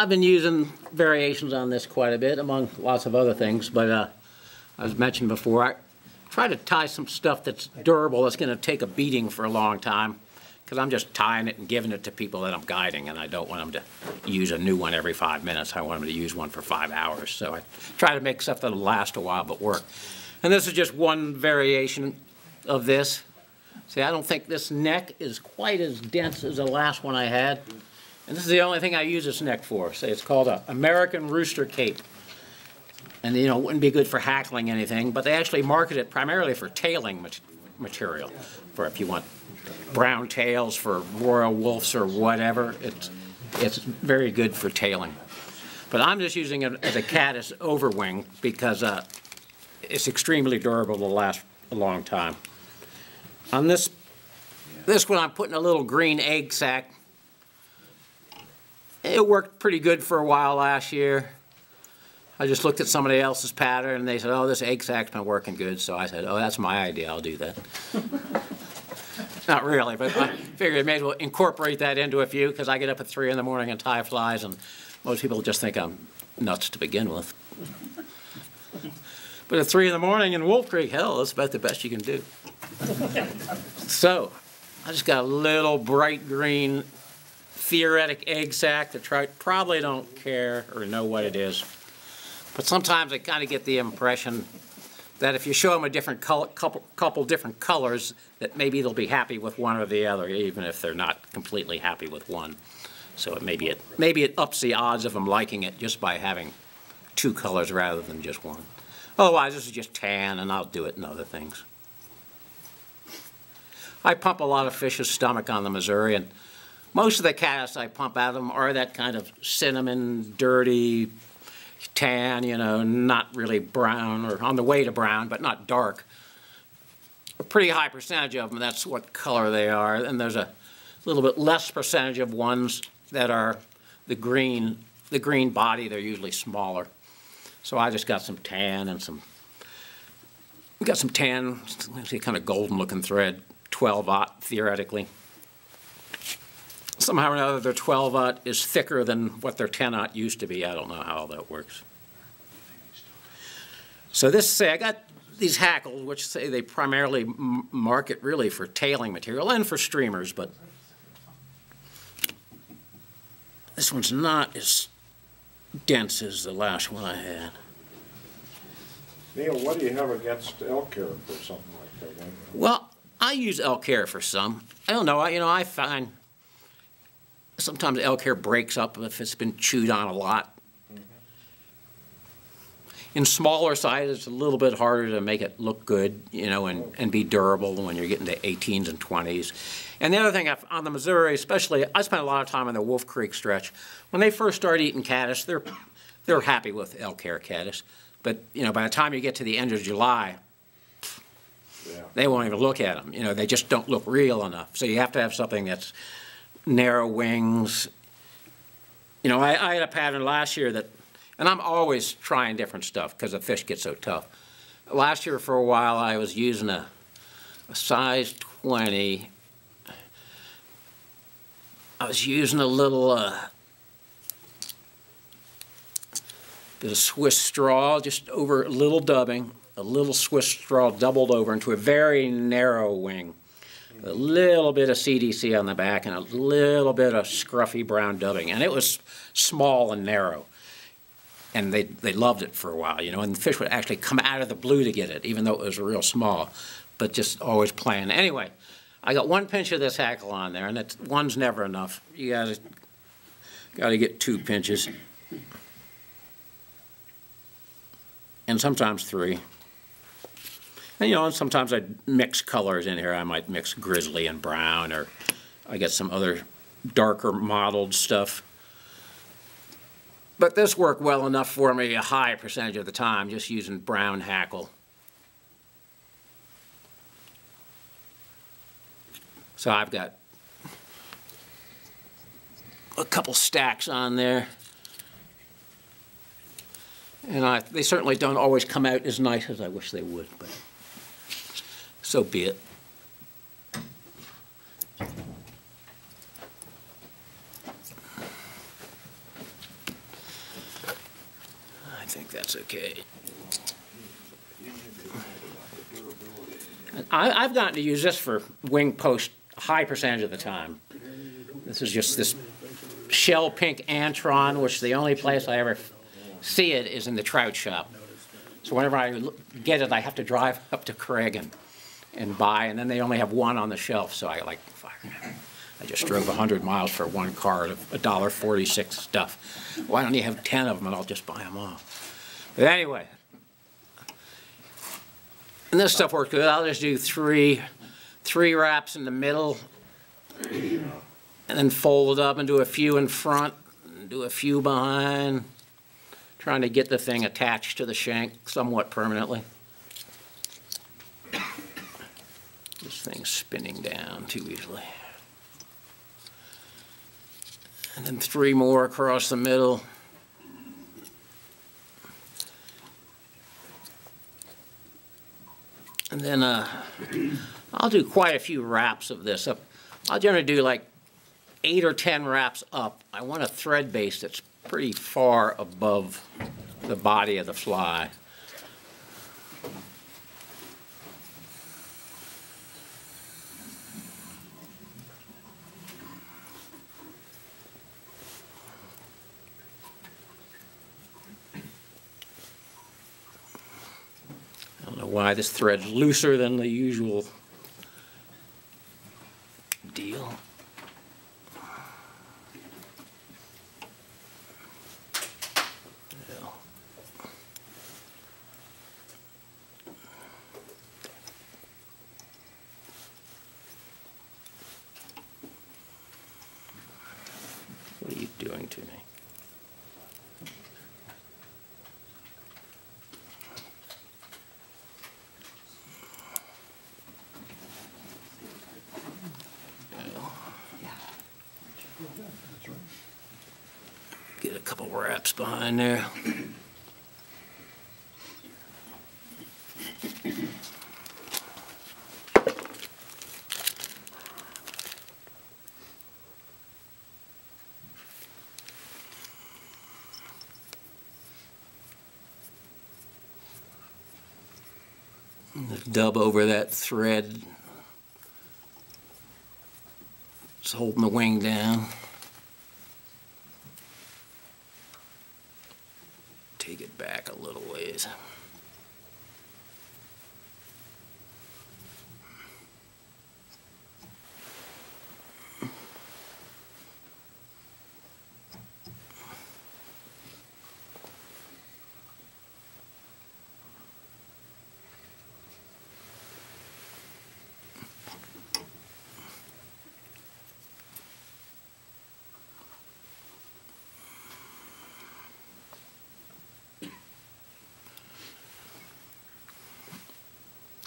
I've been using variations on this quite a bit, among lots of other things, but as mentioned before, I try to tie some stuff that's durable, that's going to take a beating for a long time, because I'm just tying it and giving it to people that I'm guiding, and I don't want them to use a new one every 5 minutes. I want them to use one for 5 hours. So I try to make stuff that'll last a while but work. And this is just one variation of this. See, I don't think this neck is quite as dense as the last one I had. And this is the only thing I use this neck for. See, it's called an American Rooster cape. And, you know, it wouldn't be good for hackling anything, but they actually market it primarily for tailing material. For if you want brown tails for royal wolves or whatever, it's very good for tailing. But I'm just using it as a Caddis overwing because it's extremely durable to last a long time. On this one, I'm putting a little green egg sac. It worked pretty good for a while last year. I just looked at somebody else's pattern and they said, oh, this egg sac's been working good. So I said, oh, that's my idea, I'll do that. Not really, but I figured I may as well incorporate that into a few because I get up at 3 in the morning and tie flies, and most people just think I'm nuts to begin with. But at 3 in the morning in Wolf Creek, hell, that's about the best you can do. So I just got a little bright green theoretic egg sac that probably don't care or know what it is. But sometimes I kind of get the impression that if you show them a different couple different colors, that maybe they'll be happy with one or the other, even if they're not completely happy with one. So maybe it ups the odds of them liking it just by having 2 colors rather than just one. Otherwise, this is just tan, and I'll do it in other things. I pump a lot of fish's stomach on the Missouri, and most of the caddis I pump out of them are that kind of cinnamon, dirty, tan, you know, not really brown, or on the way to brown, but not dark. A pretty high percentage of them, that's what color they are. And there's a little bit less percentage of ones that are the green body. They're usually smaller. So I just got some tan and got some tan, kind of golden looking thread, 12-aught theoretically. Somehow or another, their 12-aught is thicker than what their 10-aught used to be. I don't know how that works. So I got these Hackles, which say they primarily market really for tailing material and for streamers, but this one's not as dense as the last one I had. Neale, what do you have against elk hair for something like that? Well, I use elk hair for some. I don't know. I find sometimes elk hair breaks up if it's been chewed on a lot. In smaller sizes, it's a little bit harder to make it look good, you know, and be durable when you're getting to 18s and 20s. And the other thing, on the Missouri especially, I spent a lot of time on the Wolf Creek stretch. When they first start eating caddis, they're happy with elk hair caddis. But, you know, by the time you get to the end of July, they won't even look at them. You know, they just don't look real enough. So you have to have something that's narrow wings. You know, I had a pattern last year that, and I'm always trying different stuff because the fish get so tough. Last year for a while I was using a size 20. I was using a little bit of Swiss straw, just over a little dubbing, a little Swiss straw doubled over into a very narrow wing. A little bit of CDC on the back and a little bit of scruffy brown dubbing. And it was small and narrow. And they loved it for a while, you know, and the fish would actually come out of the blue to get it, even though it was real small, but just always playing. Anyway, I got 1 pinch of this Hackle on there, and one's never enough. You gotta get 2 pinches. And sometimes 3. And, you know, and sometimes I mix colors in here. I might mix grizzly and brown, or I get some other darker mottled stuff. But this worked well enough for me a high percentage of the time, just using brown Hackle. So I've got a couple stacks on there. And they certainly don't always come out as nice as I wish they would, but so be it. think that's okay. I've gotten to use this for wing post a high percentage of the time. This is just this shell pink Antron, which the only place I ever see it is in the trout shop. So whenever I get it, I have to drive up to Craig and buy, and then they only have one on the shelf, so I just drove 100 miles for one card of $1.46 stuff. Why don't you have 10 of them and I'll just buy them all? But anyway, and this stuff works good. I'll just do three wraps in the middle, and then fold it up and do a few in front, and do a few behind, trying to get the thing attached to the shank somewhat permanently. This thing's spinning down too easily. And then 3 more across the middle. And then I'll do quite a few wraps of this. I'll generally do like 8 or 10 wraps up. I want a thread base that's pretty far above the body of the fly. I don't know why this thread's looser than the usual deal. What are you doing to me? Get a couple wraps behind there. Dub over that thread. It's holding the wing down. Take it back a little ways.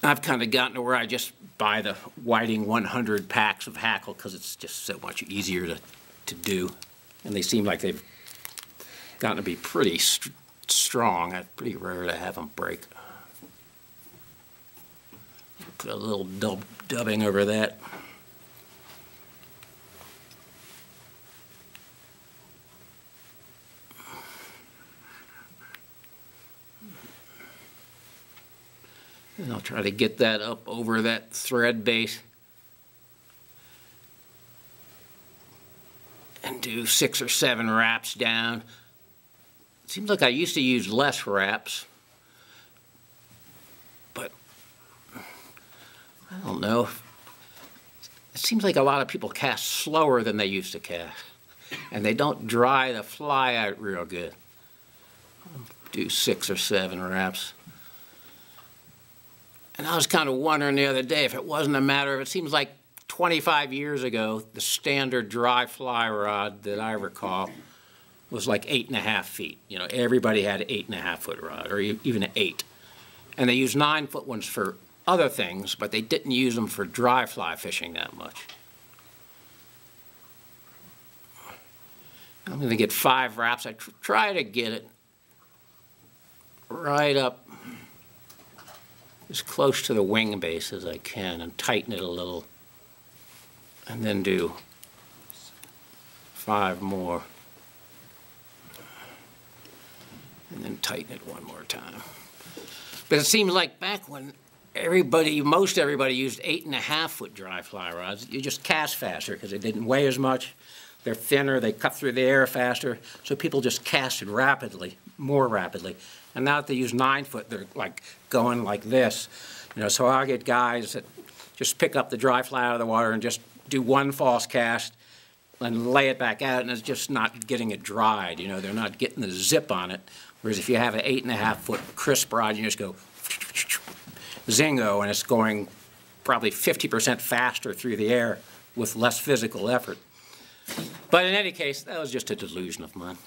I've kind of gotten to where I just buy the Whiting 100 packs of Hackle because it's just so much easier to do. And they seem like they've gotten to be pretty strong. It's pretty rare to have them break. Put a little dubbing over that. And I'll try to get that up over that thread base and do 6 or 7 wraps down. It seems like I used to use less wraps, but I don't know. It seems like a lot of people cast slower than they used to cast, and they don't dry the fly out real good. I'll do 6 or 7 wraps. And I was kind of wondering the other day if it wasn't a matter of, it seems like 25 years ago, the standard dry fly rod that I recall was like 8.5 feet. You know, everybody had an 8.5 foot rod, or even an 8. And they used 9-foot ones for other things, but they didn't use them for dry fly fishing that much. I'm going to get 5 wraps. I try to get it right up as close to the wing base as I can and tighten it a little, and then do 5 more. And then tighten it one more time. But it seems like back when most everybody used 8.5-foot dry fly rods, you just cast faster because they didn't weigh as much. They're thinner, they cut through the air faster, so people just casted rapidly, more rapidly. And now that they use 9-foot, they're like going like this. So I get guys that just pick up the dry fly out of the water and just do one false cast and lay it back out, and it's just not getting it dried. They're not getting the zip on it. Whereas if you have an 8.5-foot crisp rod, you just go zingo, and it's going probably 50% faster through the air with less physical effort. But in any case, that was just a delusion of mine.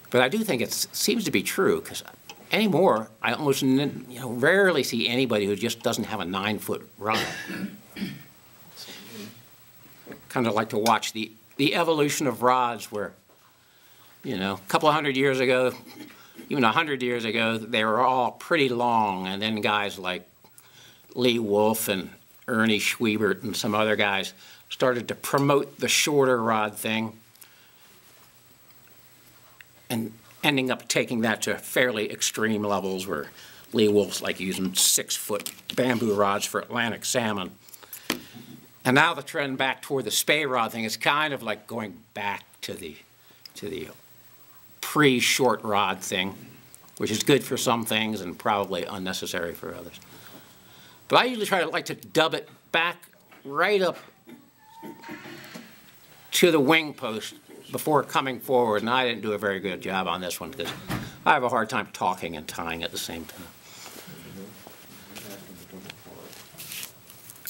But I do think it seems to be true, because anymore, I almost rarely see anybody who just doesn't have a 9-foot rod. Kind of like to watch the evolution of rods where, a couple of 100 years ago, even 100 years ago, they were all pretty long, and then guys like Lee Wolf and Ernie Schwiebert and some other guys started to promote the shorter rod thing, and ending up taking that to fairly extreme levels where Lee Wolf's like using 6-foot bamboo rods for Atlantic salmon. And now the trend back toward the spay rod thing is kind of like going back to the pre-short rod thing, which is good for some things and probably unnecessary for others. But I usually like to dub it back right up to the wing post before coming forward, and I didn't do a very good job on this one because I have a hard time talking and tying at the same time.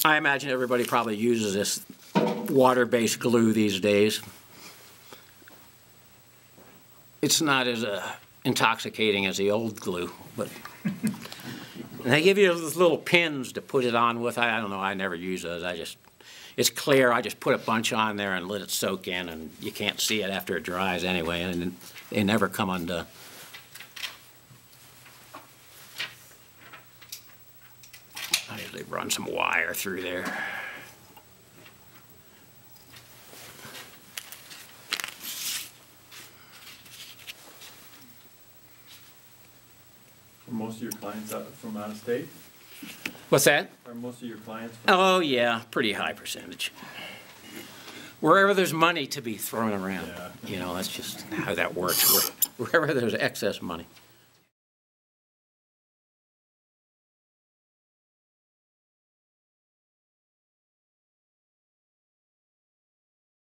I imagine everybody probably uses this water-based glue these days. It's not as intoxicating as the old glue, but they give you those little pins to put it on with. I don't know, I never use those. It's clear, I just put a bunch on there and let it soak in, and you can't see it after it dries anyway, and they never come undone. I usually run some wire through there. Are most of your clients from out of state? What's that? Are most of your clients from Oh, yeah, pretty high percentage. Wherever there's money to be thrown around, Yeah. that's just how that works. Wherever there's excess money.